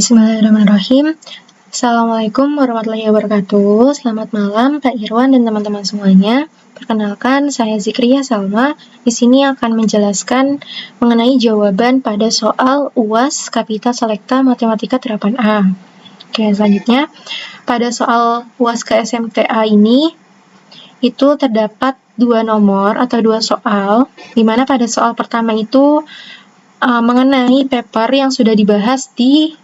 Bismillahirrahmanirrahim. Assalamualaikum warahmatullahi wabarakatuh. Selamat malam Pak Irwan dan teman-teman semuanya. Perkenalkan, saya Zikriya Salma. Di sini akan menjelaskan mengenai jawaban pada soal UAS Kapita Selekta Matematika Terapan A. Oke, selanjutnya pada soal UAS KSMTA ini itu terdapat dua nomor atau dua soal, di mana pada soal pertama itu mengenai paper yang sudah dibahas di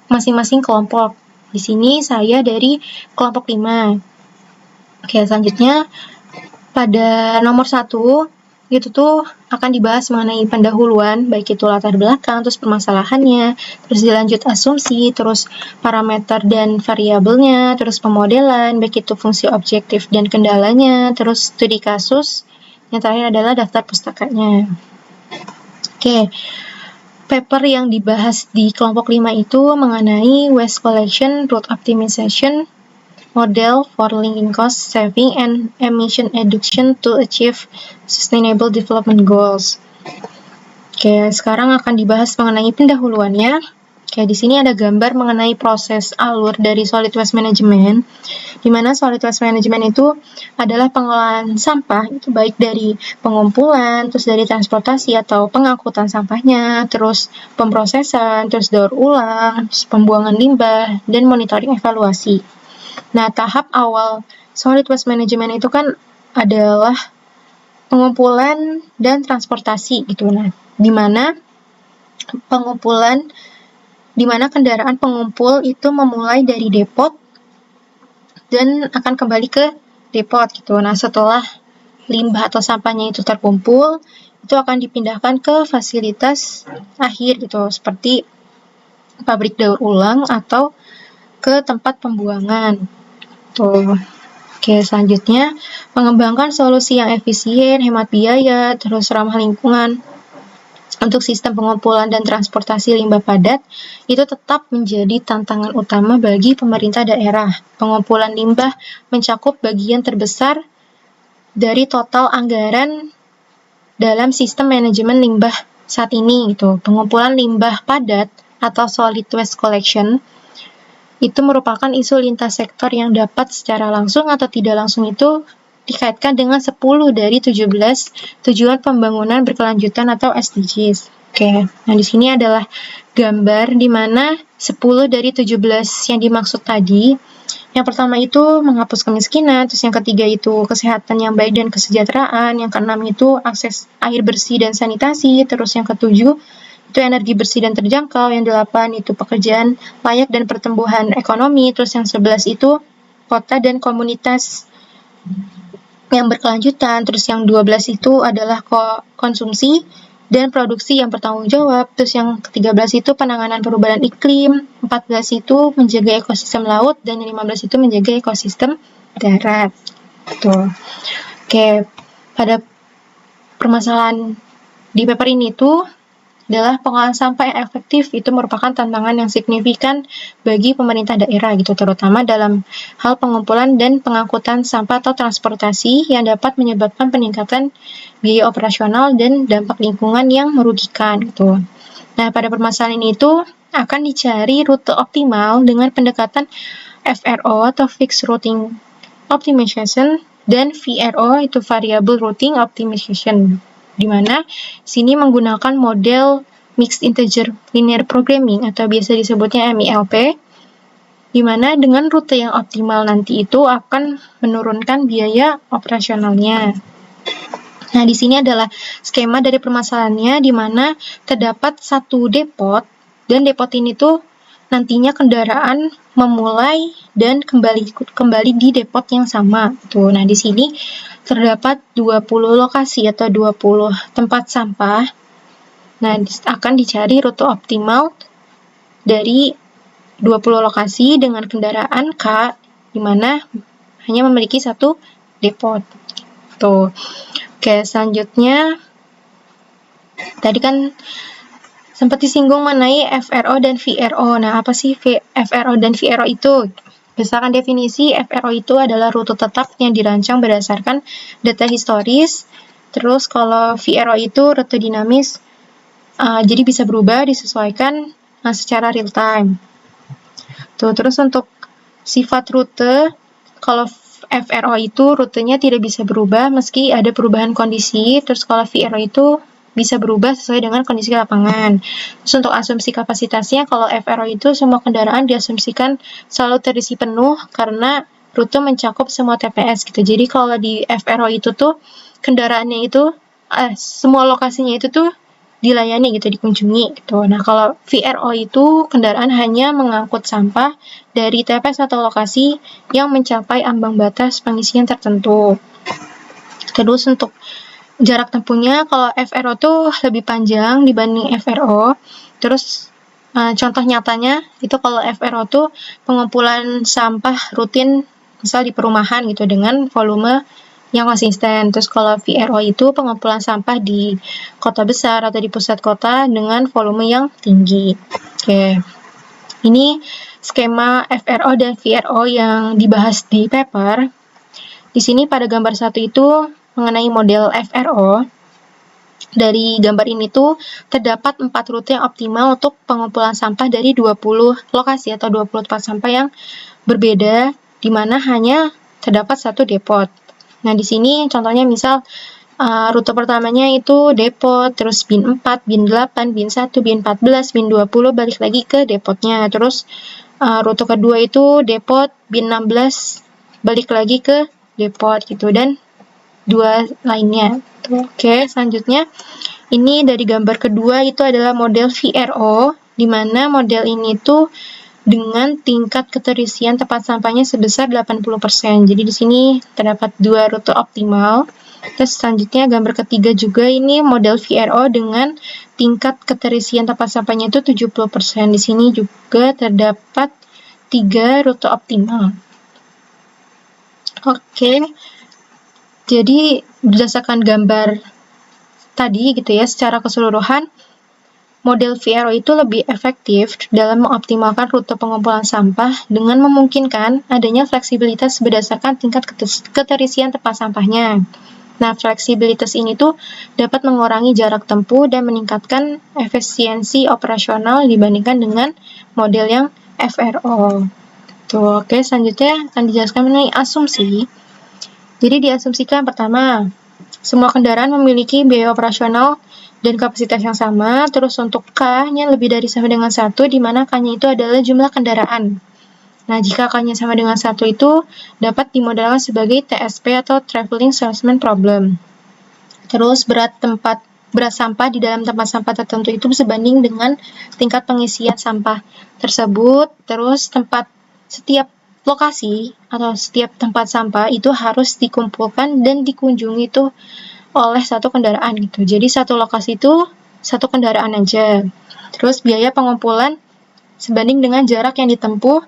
masing-masing kelompok. Di sini saya dari kelompok 5. Oke, selanjutnya pada nomor 1 itu tuh akan dibahas mengenai pendahuluan, baik itu latar belakang, terus permasalahannya, terus dilanjut asumsi, terus parameter dan variabelnya, terus pemodelan, baik itu fungsi objektif dan kendalanya, terus studi kasus, yang terakhir adalah daftar pustakanya. Oke, paper yang dibahas di kelompok 5 itu mengenai waste collection, route optimization, model for linking cost saving and emission reduction to achieve sustainable development goals. Oke, sekarang akan dibahas mengenai pendahuluannya. Oke, di sini ada gambar mengenai proses alur dari solid waste management, di mana solid waste management itu adalah pengelolaan sampah, itu baik dari pengumpulan, terus dari transportasi atau pengangkutan sampahnya, terus pemrosesan, terus daur ulang, terus pembuangan limbah, dan monitoring evaluasi. Nah, tahap awal solid waste management itu kan adalah pengumpulan dan transportasi gitu. Nah, di mana kendaraan pengumpul itu memulai dari depot dan akan kembali ke depot gitu. Nah, setelah limbah atau sampahnya itu terkumpul, itu akan dipindahkan ke fasilitas akhir gitu, seperti pabrik daur ulang atau ke tempat pembuangan. Tuh. Oke, selanjutnya mengembangkan solusi yang efisien, hemat biaya, terus ramah lingkungan. Untuk sistem pengumpulan dan transportasi limbah padat, itu tetap menjadi tantangan utama bagi pemerintah daerah. Pengumpulan limbah mencakup bagian terbesar dari total anggaran dalam sistem manajemen limbah saat ini. Gitu. Pengumpulan limbah padat atau solid waste collection itu merupakan isu lintas sektor yang dapat secara langsung atau tidak langsung itu dikaitkan dengan 10 dari 17 tujuan pembangunan berkelanjutan atau SDGs. Oke, nah di sini adalah gambar di mana 10 dari 17 yang dimaksud tadi. Yang pertama itu menghapus kemiskinan, terus yang ketiga itu kesehatan yang baik dan kesejahteraan, yang keenam itu akses air bersih dan sanitasi, terus yang ketujuh itu energi bersih dan terjangkau, yang 8 itu pekerjaan layak dan pertumbuhan ekonomi, terus yang 11 itu kota dan komunitas yang berkelanjutan, terus yang 12 itu adalah konsumsi dan produksi yang bertanggung jawab, terus yang ke-13 itu penanganan perubahan iklim, 14 itu menjaga ekosistem laut, dan 15 itu menjaga ekosistem darat. Tuh. Oke, pada permasalahan di paper ini tuh adalah pengolahan sampah yang efektif itu merupakan tantangan yang signifikan bagi pemerintah daerah gitu, terutama dalam hal pengumpulan dan pengangkutan sampah atau transportasi yang dapat menyebabkan peningkatan biaya operasional dan dampak lingkungan yang merugikan gitu. Nah, pada permasalahan ini itu akan dicari rute optimal dengan pendekatan FRO atau Fixed Routing Optimization dan VRO itu Variable Routing Optimization, di mana sini menggunakan model Mixed Integer Linear Programming atau biasa disebutnya MILP, di mana dengan rute yang optimal nanti itu akan menurunkan biaya operasionalnya. Nah, di sini adalah skema dari permasalahannya, di mana terdapat satu depot, dan depot ini tuh nantinya kendaraan memulai dan kembali di depot yang sama. Tuh, nah di sini terdapat 20 lokasi atau 20 tempat sampah. Nah, akan dicari rute optimal dari 20 lokasi dengan kendaraan K, di mana hanya memiliki satu depot. Tuh. Oke, selanjutnya tadi kan sempat disinggung mengenai FRO dan VRO. Nah, apa sih FRO dan VRO itu? Berdasarkan definisi, FRO itu adalah rute tetap yang dirancang berdasarkan data historis. Terus kalau VRO itu rute dinamis, jadi bisa berubah disesuaikan secara real time. Tuh, terus untuk sifat rute, kalau FRO itu rutenya tidak bisa berubah meski ada perubahan kondisi, terus kalau VRO itu bisa berubah sesuai dengan kondisi lapangan. Terus untuk asumsi kapasitasnya, kalau FRO itu semua kendaraan diasumsikan selalu terisi penuh karena rute mencakup semua TPS gitu. Jadi kalau di FRO itu tuh kendaraannya itu semua lokasinya itu tuh dilayani gitu, dikunjungi gitu. Nah, kalau VRO itu kendaraan hanya mengangkut sampah dari TPS atau lokasi yang mencapai ambang batas pengisian tertentu. Terus untuk jarak tempuhnya, kalau FRO tuh lebih panjang dibanding FRO. Terus contoh nyatanya itu kalau FRO tuh pengumpulan sampah rutin misal di perumahan gitu dengan volume yang konsisten. Terus kalau VRO itu pengumpulan sampah di kota besar atau di pusat kota dengan volume yang tinggi. Oke. Ini skema FRO dan VRO yang dibahas di paper. Di sini pada gambar 1 itu mengenai model FRO. Dari gambar ini tuh terdapat 4 rute yang optimal untuk pengumpulan sampah dari 20 lokasi atau 20 tempat sampah yang berbeda, di mana hanya terdapat satu depot. Nah, di sini contohnya misal rute pertamanya itu depot, terus bin 4, bin 8, bin 1, bin 14, bin 20, balik lagi ke depotnya. Terus rute kedua itu depot, bin 16, balik lagi ke depot gitu, dan 2 lainnya. Oke, selanjutnya ini dari gambar kedua itu adalah model VRO, di mana model ini tuh dengan tingkat keterisian tempat sampahnya sebesar 80%. Jadi di sini terdapat 2 rute optimal. Terus selanjutnya gambar ketiga juga ini model VRO dengan tingkat keterisian tempat sampahnya itu 70%. Di sini juga terdapat 3 rute optimal. Oke. Jadi berdasarkan gambar tadi gitu ya, secara keseluruhan model VRO itu lebih efektif dalam mengoptimalkan rute pengumpulan sampah dengan memungkinkan adanya fleksibilitas berdasarkan tingkat keterisian tempat sampahnya. Nah, fleksibilitas ini tuh dapat mengurangi jarak tempuh dan meningkatkan efisiensi operasional dibandingkan dengan model yang FRO. Tuh, oke, selanjutnya akan dijelaskan mengenai asumsi. Jadi diasumsikan pertama, semua kendaraan memiliki biaya operasional dan kapasitas yang sama. Terus untuk K-nya lebih dari sama dengan 1, di mana K-nya itu adalah jumlah kendaraan. Nah, jika K-nya sama dengan 1 itu dapat dimodelkan sebagai TSP atau Traveling Salesman Problem. Terus berat sampah di dalam tempat sampah tertentu itu sebanding dengan tingkat pengisian sampah tersebut. Terus setiap lokasi atau setiap tempat sampah itu harus dikumpulkan dan dikunjungi itu oleh satu kendaraan gitu. Jadi satu lokasi itu satu kendaraan aja. Terus biaya pengumpulan sebanding dengan jarak yang ditempuh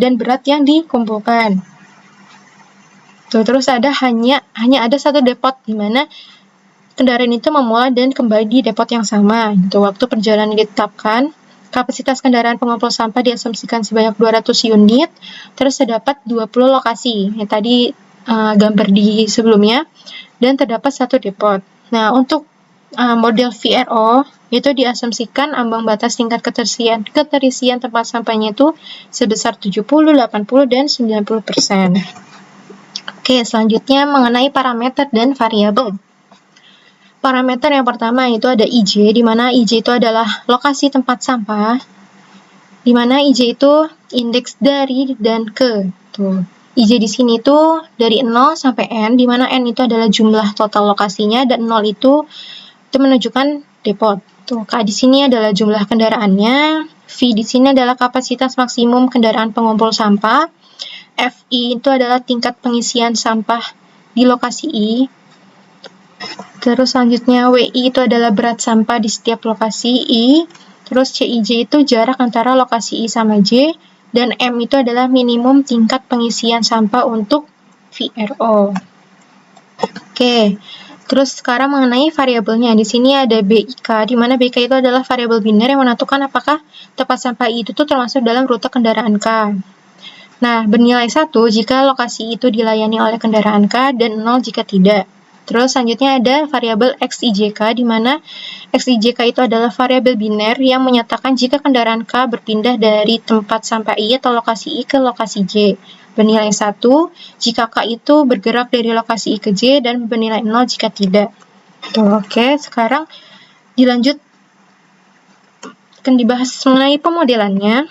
dan berat yang dikumpulkan. Tuh, terus hanya ada satu depot di mana kendaraan itu memulai dan kembali di depot yang sama. Gitu. Waktu perjalanan ditetapkan, kapasitas kendaraan pengumpul sampah diasumsikan sebanyak 200 unit, terus terdapat 20 lokasi. Ya, tadi gambar di sebelumnya, dan terdapat satu depot. Nah, untuk model VRO itu diasumsikan ambang batas tingkat keterisian tempat sampahnya itu sebesar 70, 80, dan 90%. Oke, selanjutnya mengenai parameter dan variabel. Parameter yang pertama itu ada IJ, di mana IJ itu adalah lokasi tempat sampah, di mana IJ itu indeks dari dan ke. Tuh. IJ di sini tuh dari 0 sampai N, di mana N itu adalah jumlah total lokasinya, dan 0 itu menunjukkan depot. Tuh, K di sini adalah jumlah kendaraannya, V di sini adalah kapasitas maksimum kendaraan pengumpul sampah, FI itu adalah tingkat pengisian sampah di lokasi I. Terus selanjutnya WI itu adalah berat sampah di setiap lokasi I. Terus CIJ itu jarak antara lokasi I sama J. Dan M itu adalah minimum tingkat pengisian sampah untuk VRO. Oke. Terus sekarang mengenai variabelnya. Di sini ada BIK, di mana BIK itu adalah variabel biner yang menentukan apakah tempat sampah I itu tuh termasuk dalam rute kendaraan K. Nah, bernilai 1 jika lokasi itu dilayani oleh kendaraan K dan 0 jika tidak. Terus selanjutnya ada variabel XIJK, di mana XIJK itu adalah variabel biner yang menyatakan jika kendaraan K berpindah dari tempat sampah I atau lokasi I ke lokasi J bernilai 1, jika K itu bergerak dari lokasi I ke J, dan bernilai 0 jika tidak. Oke, sekarang dilanjut akan dibahas mengenai pemodelannya.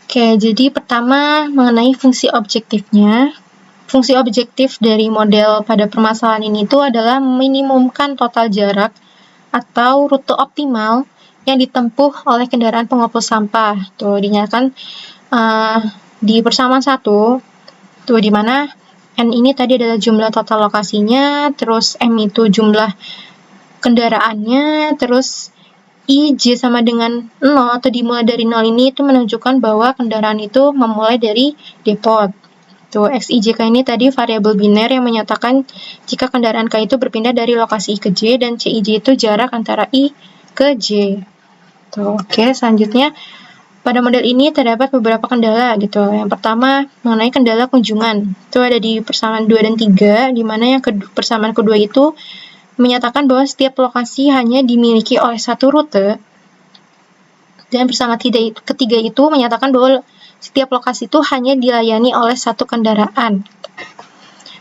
Oke, jadi pertama mengenai fungsi objektifnya. Fungsi objektif dari model pada permasalahan ini itu adalah meminimumkan total jarak atau rute optimal yang ditempuh oleh kendaraan pengumpul sampah. Tuh dinyatakan di persamaan 1, tuh di mana N ini tadi adalah jumlah total lokasinya, terus M itu jumlah kendaraannya, terus I, J sama dengan 0 atau dimulai dari 0 ini itu menunjukkan bahwa kendaraan itu memulai dari depot. Tuh, XIJK ini tadi variabel biner yang menyatakan jika kendaraan K itu berpindah dari lokasi I ke J, dan CIJ itu jarak antara I ke J. Tuh, oke, selanjutnya pada model ini terdapat beberapa kendala gitu. Yang pertama mengenai kendala kunjungan. Itu ada di persamaan 2 dan 3, di mana yang persamaan kedua itu menyatakan bahwa setiap lokasi hanya dimiliki oleh satu rute, dan persamaan ketiga itu menyatakan bahwa setiap lokasi itu hanya dilayani oleh satu kendaraan.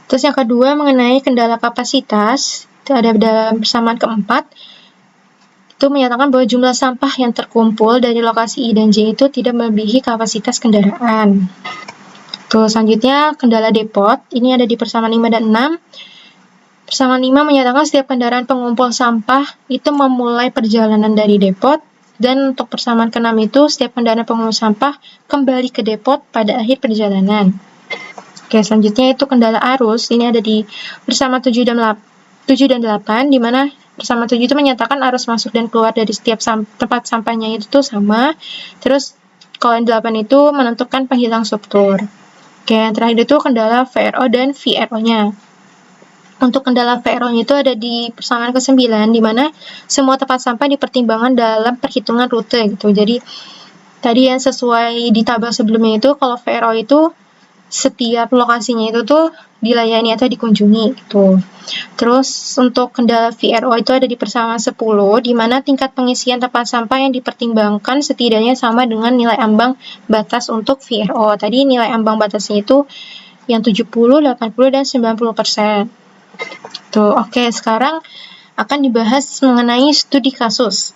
Terus yang kedua mengenai kendala kapasitas, itu ada dalam persamaan keempat, itu menyatakan bahwa jumlah sampah yang terkumpul dari lokasi I dan J itu tidak melebihi kapasitas kendaraan. Terus selanjutnya kendala depot, ini ada di persamaan 5 dan 6. Persamaan 5 menyatakan setiap kendaraan pengumpul sampah itu memulai perjalanan dari depot, dan untuk persamaan ke-6 itu setiap kendaraan pengumpul sampah kembali ke depot pada akhir perjalanan. Oke, selanjutnya itu kendala arus, ini ada di persamaan 7 dan 8, di mana persamaan 7 itu menyatakan arus masuk dan keluar dari setiap tempat sampahnya itu tuh sama. Terus kalau yang 8 itu menentukan penghilang struktur. Oke, yang terakhir itu kendala VRO dan VRO-nya. Untuk kendala VRO-nya itu ada di persamaan ke-9, di mana semua tempat sampah dipertimbangkan dalam perhitungan rute gitu. Jadi tadi yang sesuai di tabel sebelumnya itu, kalau VRO itu setiap lokasinya itu tuh dilayani atau dikunjungi gitu. Terus untuk kendala VRO itu ada di persamaan 10, di mana tingkat pengisian tempat sampah yang dipertimbangkan setidaknya sama dengan nilai ambang batas untuk VRO. Tadi nilai ambang batasnya itu yang 70, 80, dan 90%. Tuh, oke, sekarang akan dibahas mengenai studi kasus.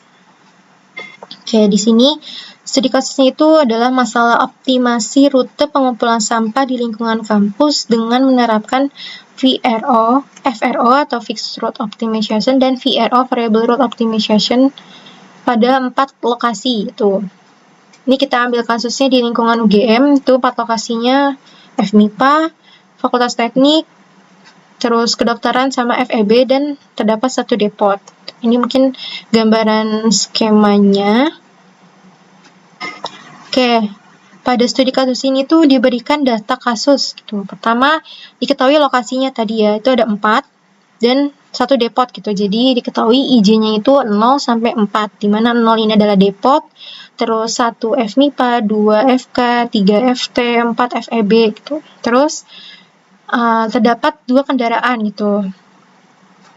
Oke, di sini studi kasusnya itu adalah masalah optimasi rute pengumpulan sampah di lingkungan kampus dengan menerapkan VRO, FRO atau Fixed Route Optimization, dan VRO, Variable Route Optimization, pada 4 lokasi itu. Ini kita ambil kasusnya di lingkungan UGM, itu 4 lokasinya FMIPA, Fakultas Teknik, terus kedokteran sama FEB, dan terdapat 1 depot. Ini mungkin gambaran skemanya. Oke, pada studi kasus ini tuh diberikan data kasus gitu. Pertama, diketahui lokasinya tadi ya, itu ada 4 dan 1 depot gitu. Jadi diketahui IJ-nya itu 0 sampai 4, di mana 0 ini adalah depot, terus 1 FMIPA, 2 FK, 3 FT, 4 FEB gitu. Terus terdapat 2 kendaraan gitu,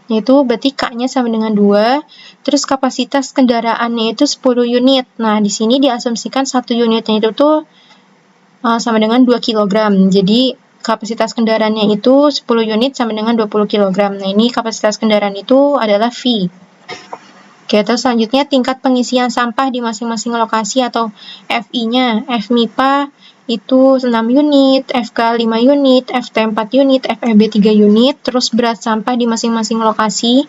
yaitu berarti K-nya sama dengan 2, terus kapasitas kendaraannya itu 10 unit. Nah, di sini diasumsikan 1 unitnya itu tuh sama dengan 2 kg. Jadi kapasitas kendaraannya itu 10 unit sama dengan 20 kg. Nah, ini kapasitas kendaraan itu adalah V. Oke, terus selanjutnya tingkat pengisian sampah di masing-masing lokasi atau FI-nya. FMIPA itu 6 unit, FK 5 unit, FT 4 unit, FEB 3 unit, terus berat sampah di masing-masing lokasi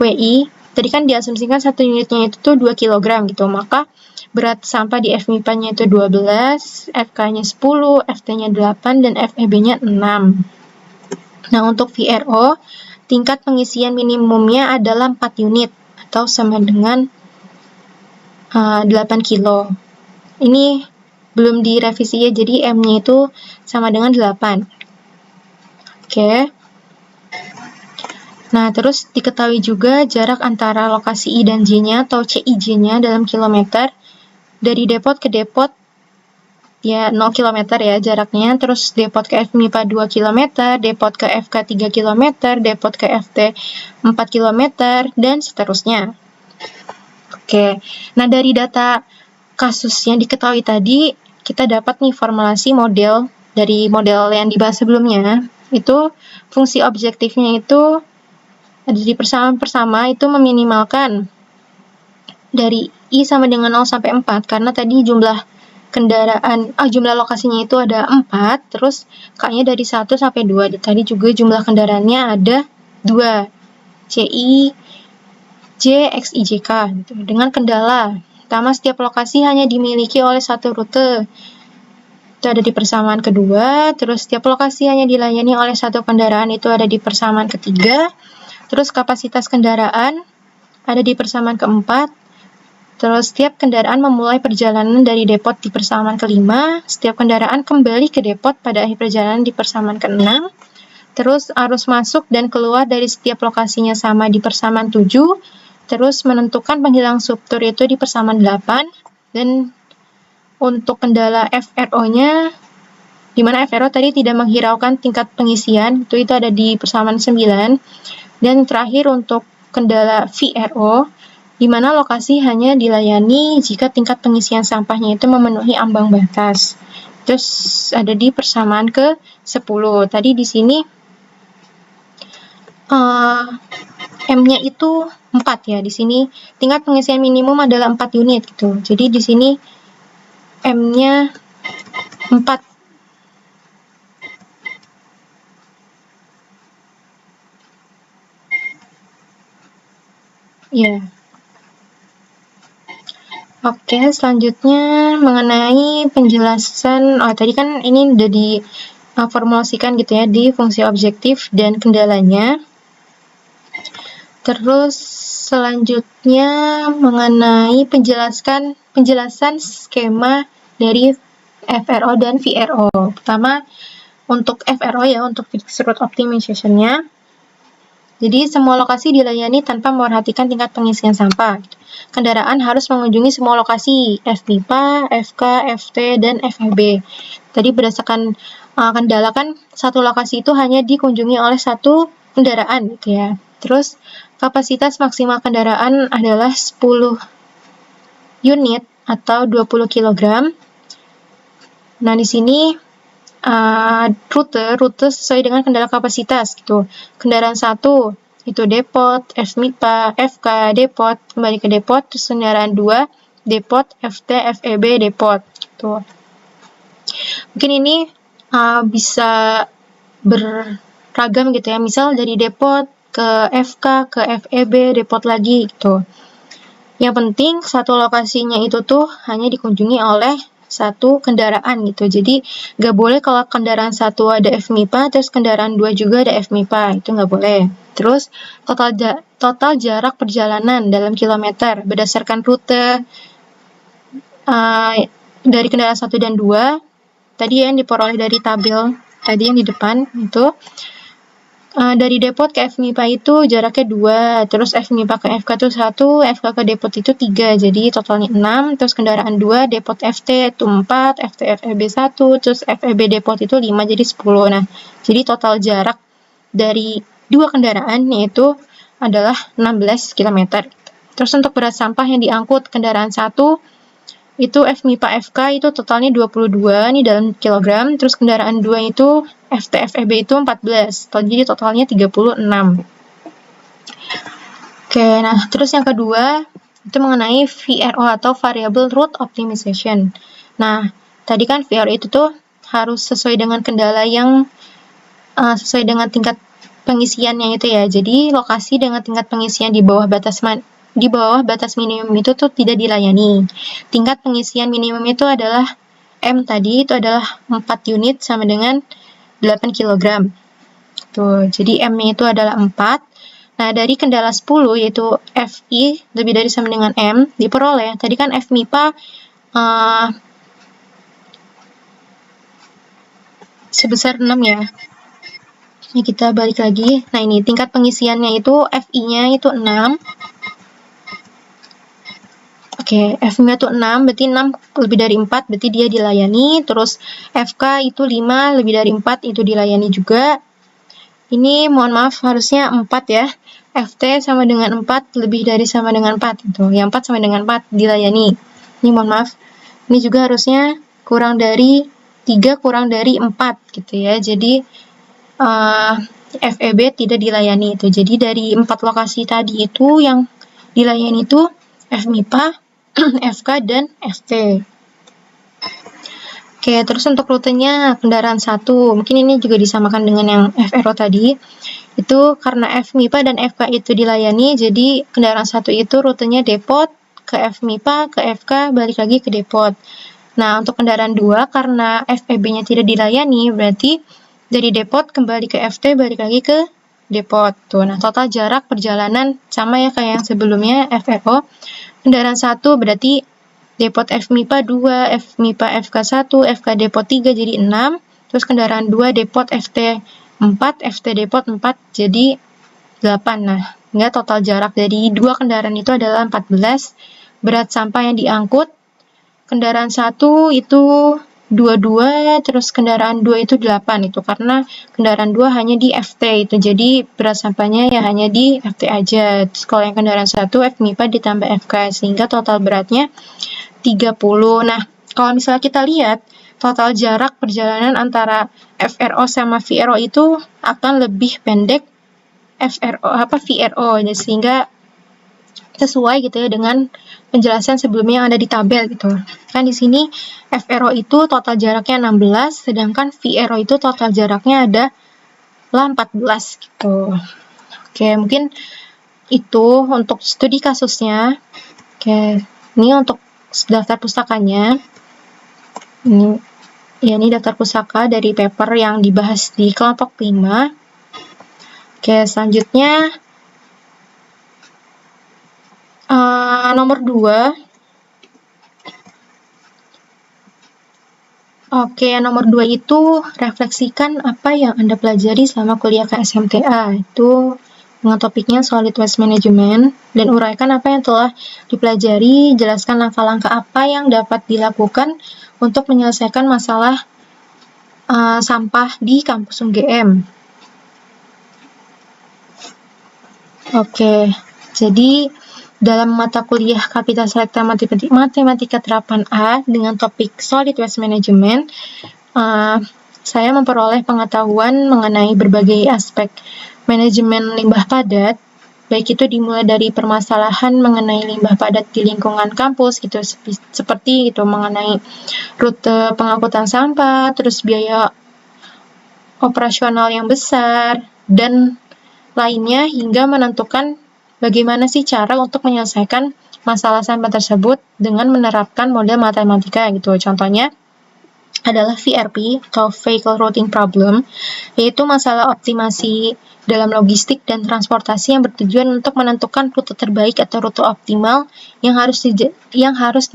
WI. Tadi kan diasumsikan 1 unitnya itu tuh 2 kg gitu, maka berat sampah di FMIPA-nya itu 12, FK-nya 10, FT-nya 8, dan FEB-nya 6. Nah, untuk VRO, tingkat pengisian minimumnya adalah 4 unit, atau sama dengan 8 kilo. Ini belum direvisi ya, jadi M-nya itu sama dengan 8. Oke. Nah, terus diketahui juga jarak antara lokasi I dan J-nya atau CIJ-nya dalam kilometer dari depot ke depot dia 0 km ya jaraknya, terus depot ke FMIPA 2 km, depot ke FK 3 km, depot ke FT 4 km, dan seterusnya. Oke, nah dari data kasus yang diketahui tadi, kita dapat nih formulasi model dari model yang dibahas sebelumnya. Itu fungsi objektifnya itu ada di persamaan persama itu meminimalkan dari I sama dengan 0 sampai 4, karena tadi jumlah jumlah lokasinya itu ada 4, terus K-nya dari 1 sampai 2. Tadi juga jumlah kendaraannya ada 2, CI, J, XI, JK, gitu. Dengan kendala, pertama setiap lokasi hanya dimiliki oleh satu rute. Itu ada di persamaan kedua, terus setiap lokasi hanya dilayani oleh satu kendaraan, itu ada di persamaan ketiga. Terus kapasitas kendaraan ada di persamaan keempat. Terus setiap kendaraan memulai perjalanan dari depot di persamaan kelima, setiap kendaraan kembali ke depot pada akhir perjalanan di persamaan keenam. Terus arus masuk dan keluar dari setiap lokasinya sama di persamaan 7. Terus menentukan penghilang subtur itu di persamaan 8. Dan untuk kendala FRO-nya, di mana FRO tadi tidak menghiraukan tingkat pengisian, itu ada di persamaan 9. Dan terakhir untuk kendala VRO, di mana lokasi hanya dilayani jika tingkat pengisian sampahnya itu memenuhi ambang batas. Terus ada di persamaan ke-10. Tadi di sini M-nya itu 4 ya. Di sini tingkat pengisian minimum adalah 4 unit gitu. Jadi di sini M-nya 4. Ya. Oke, selanjutnya mengenai penjelasan, tadi kan ini udah diformulasikan gitu ya di fungsi objektif dan kendalanya. Terus selanjutnya mengenai penjelasan skema dari FRO dan VRO. Pertama, untuk FRO ya, untuk fixed route optimization-nya. Jadi semua lokasi dilayani tanpa memperhatikan tingkat pengisian sampah. Kendaraan harus mengunjungi semua lokasi, FMIPA, FK, FT, dan FEB. Tadi berdasarkan kendala kan satu lokasi itu hanya dikunjungi oleh satu kendaraan gitu ya. Terus kapasitas maksimal kendaraan adalah 10 unit atau 20 kg. Nah, di sini rute sesuai dengan kendala kapasitas gitu. Kendaraan 1 itu depot, FMIPA, FK, depot, kembali ke depot, terus kendaraan 2 depot, FT, FEB, depot gitu. Mungkin ini bisa beragam gitu ya. Misal dari depot ke FK, ke FEB, depot lagi gitu. Yang penting satu lokasinya itu tuh hanya dikunjungi oleh satu kendaraan gitu. Jadi nggak boleh kalau kendaraan 1 ada FMIPA, terus kendaraan 2 juga ada FMIPA, itu nggak boleh. Terus total jarak perjalanan dalam kilometer berdasarkan rute dari kendaraan 1 dan 2, tadi yang diperoleh dari tabel tadi yang di depan itu. Dari depot ke FMIPA itu jaraknya 2, terus FMIPA ke FK itu 1, FK ke depot itu 3, jadi totalnya 6, terus kendaraan 2, depot FT itu 4, FT FEB 1, terus FEB depot itu 5, jadi 10. Nah, jadi total jarak dari dua kendaraan yaitu adalah 16 km. Terus untuk berat sampah yang diangkut kendaraan 1 itu FMIPA FK itu totalnya 22 nih dalam kilogram, terus kendaraan 2 itu FT FEB itu 14, jadi totalnya 36. Oke, nah terus yang kedua itu mengenai VRO atau Variable Route Optimization. Nah, tadi kan VRO itu tuh harus sesuai dengan kendala yang sesuai dengan tingkat pengisiannya itu ya. Jadi lokasi dengan tingkat pengisian di bawah batas minimum itu tuh tidak dilayani. Tingkat pengisian minimum itu adalah M tadi, itu adalah 4 unit sama dengan 8 kg. Tuh, jadi M-nya itu adalah 4. Nah, dari kendala 10 yaitu FI lebih dari sama dengan M diperoleh. Tadi kan FMIPA sebesar 6 ya. Ini kita balik lagi. Nah, ini tingkat pengisiannya itu FI-nya itu 6. Oke, F-nya itu 6, berarti 6 lebih dari 4, berarti dia dilayani. Terus FK itu 5, lebih dari 4, itu dilayani juga. Ini mohon maaf, harusnya 4 ya. FT sama dengan 4, lebih dari sama dengan 4. Gitu. Yang 4 sama dengan 4 dilayani. Ini mohon maaf. Ini juga harusnya kurang dari 3, kurang dari 4 gitu ya. Jadi FEB tidak dilayani itu. Jadi dari 4 lokasi tadi itu yang dilayani itu FMIPA, FK, dan FT. Oke, terus untuk rutenya kendaraan 1, mungkin ini juga disamakan dengan yang FRO tadi. Itu karena FMIPA dan FK itu dilayani, jadi kendaraan 1 itu rutenya depot, ke FMIPA, ke FK, balik lagi ke depot. Nah, untuk kendaraan 2, karena FEB-nya tidak dilayani, berarti dari depot kembali ke FT, balik lagi ke depot. Tuh, nah total jarak perjalanan sama ya kayak yang sebelumnya FRO. Kendaraan 1 berarti depot FMIPA 2, FMIPA FK 1, FK depot 3 jadi 6. Terus kendaraan 2 depot FT 4, FT depot 4 jadi 8. Nah, hingga total jarak dari dua kendaraan itu adalah 14. Berat sampah yang diangkut kendaraan 1 itu 22, terus kendaraan 2 itu 8 itu karena kendaraan 2 hanya di FT itu. Jadi berat sampahnya ya hanya di FT aja. Terus kalau yang kendaraan 1 FMIPA ditambah FK sehingga total beratnya 30. Nah, kalau misalnya kita lihat total jarak perjalanan antara FRO sama VRO itu akan lebih pendek VRO sehingga sesuai gitu ya dengan penjelasan sebelumnya yang ada di tabel gitu. Kan di sini FRO itu total jaraknya 16, sedangkan VRO itu total jaraknya adalah 14 gitu. Oke, mungkin itu untuk studi kasusnya. Oke, ini untuk daftar pustakanya. Ini daftar pustaka dari paper yang dibahas di kelompok 5. Oke, selanjutnya nomor 2. Oke, nomor 2 itu refleksikan apa yang Anda pelajari selama kuliah ke SMTA. Itu dengan topiknya Solid Waste Management, dan uraikan apa yang telah dipelajari, jelaskan langkah-langkah apa yang dapat dilakukan untuk menyelesaikan masalah sampah di kampus UGM. Oke, jadi dalam mata kuliah Kapital Selekta Matematika Terapan A dengan topik Solid Waste Management, saya memperoleh pengetahuan mengenai berbagai aspek manajemen limbah padat, baik itu dimulai dari permasalahan mengenai limbah padat di lingkungan kampus gitu, seperti itu mengenai rute pengangkutan sampah, terus biaya operasional yang besar, dan lainnya hingga menentukan bagaimana sih cara untuk menyelesaikan masalah sampah tersebut dengan menerapkan model matematika gitu. Contohnya adalah VRP atau Vehicle Routing Problem, yaitu masalah optimasi dalam logistik dan transportasi yang bertujuan untuk menentukan rute terbaik atau rute optimal yang harus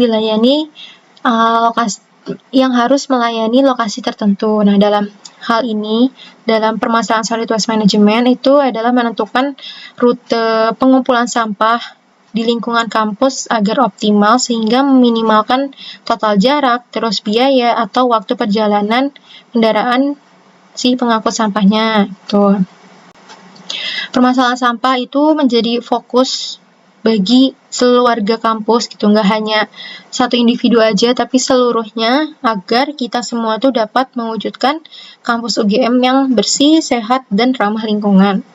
dilayani yang harus melayani lokasi tertentu. Nah, dalam hal ini, dalam permasalahan solid waste management itu adalah menentukan rute pengumpulan sampah di lingkungan kampus agar optimal sehingga meminimalkan total jarak, terus biaya atau waktu perjalanan kendaraan si pengangkut sampahnya. Tuh. Permasalahan sampah itu menjadi fokus bagi seluruh warga kampus gitu, nggak hanya satu individu aja tapi seluruhnya agar kita semua tuh dapat mewujudkan kampus UGM yang bersih, sehat, dan ramah lingkungan.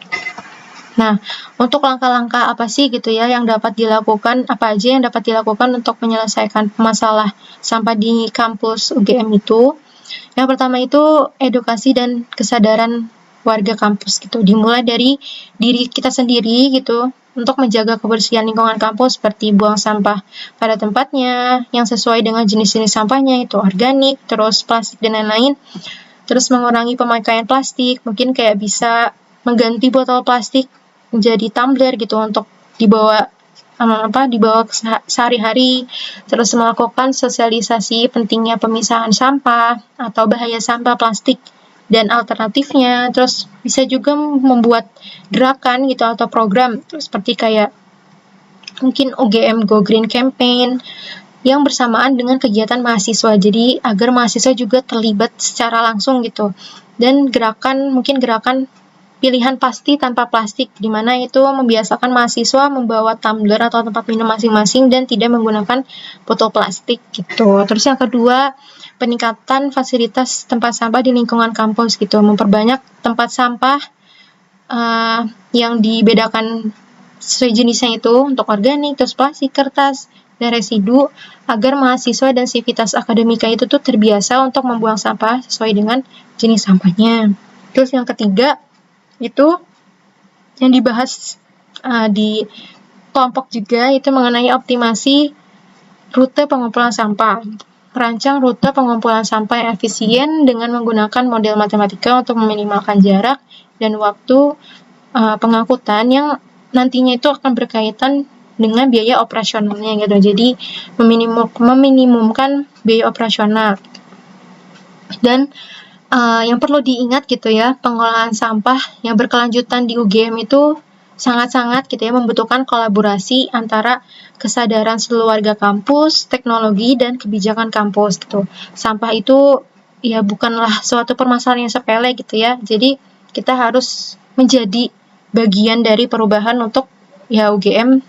Nah, untuk langkah-langkah apa sih gitu ya yang dapat dilakukan, apa aja yang dapat dilakukan untuk menyelesaikan masalah sampah di kampus UGM itu? Yang pertama itu edukasi dan kesadaran warga kampus gitu, dimulai dari diri kita sendiri gitu, untuk menjaga kebersihan lingkungan kampus seperti buang sampah pada tempatnya yang sesuai dengan jenis-jenis sampahnya, itu organik, terus plastik dan lain-lain. Terus mengurangi pemakaian plastik, mungkin kayak bisa mengganti botol plastik menjadi tumbler gitu untuk dibawa sehari-hari, terus melakukan sosialisasi pentingnya pemisahan sampah atau bahaya sampah plastik dan alternatifnya. Terus bisa juga membuat gerakan gitu atau program seperti kayak mungkin UGM Go Green Campaign yang bersamaan dengan kegiatan mahasiswa. Jadi agar mahasiswa juga terlibat secara langsung gitu. Dan mungkin gerakan pilihan pasti tanpa plastik, di mana itu membiasakan mahasiswa membawa tumbler atau tempat minum masing-masing dan tidak menggunakan botol plastik gitu. Terus yang kedua, peningkatan fasilitas tempat sampah di lingkungan kampus gitu, memperbanyak tempat sampah yang dibedakan sesuai jenisnya itu untuk organik, terus plastik, kertas, dan residu, agar mahasiswa dan sivitas akademika itu tuh terbiasa untuk membuang sampah sesuai dengan jenis sampahnya. Terus yang ketiga, itu yang dibahas di kelompok juga, itu mengenai optimasi rute pengumpulan sampah. Merancang rute pengumpulan sampah yang efisien dengan menggunakan model matematika untuk meminimalkan jarak dan waktu pengangkutan yang nantinya itu akan berkaitan dengan biaya operasionalnya gitu. Jadi meminimumkan biaya operasional. Dan yang perlu diingat gitu ya, pengolahan sampah yang berkelanjutan di UGM itu sangat-sangat gitu ya membutuhkan kolaborasi antara kesadaran seluruh warga kampus, teknologi, dan kebijakan kampus gitu. Sampah itu ya bukanlah suatu permasalahan yang sepele gitu ya. Jadi kita harus menjadi bagian dari perubahan untuk ya UGM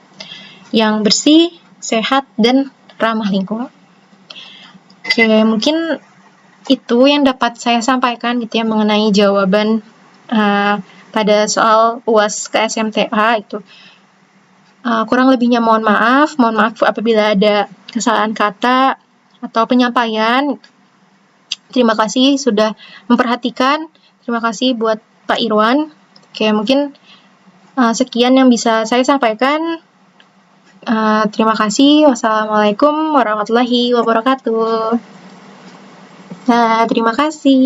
yang bersih, sehat, dan ramah lingkungan. Oke, mungkin itu yang dapat saya sampaikan gitu ya mengenai jawaban pada soal UAS KSMTA itu. Kurang lebihnya mohon maaf apabila ada kesalahan kata atau penyampaian. Terima kasih sudah memperhatikan. Terima kasih buat Pak Irwan. Oke, mungkin sekian yang bisa saya sampaikan. Terima kasih. Wassalamualaikum warahmatullahi wabarakatuh. Nah, terima kasih.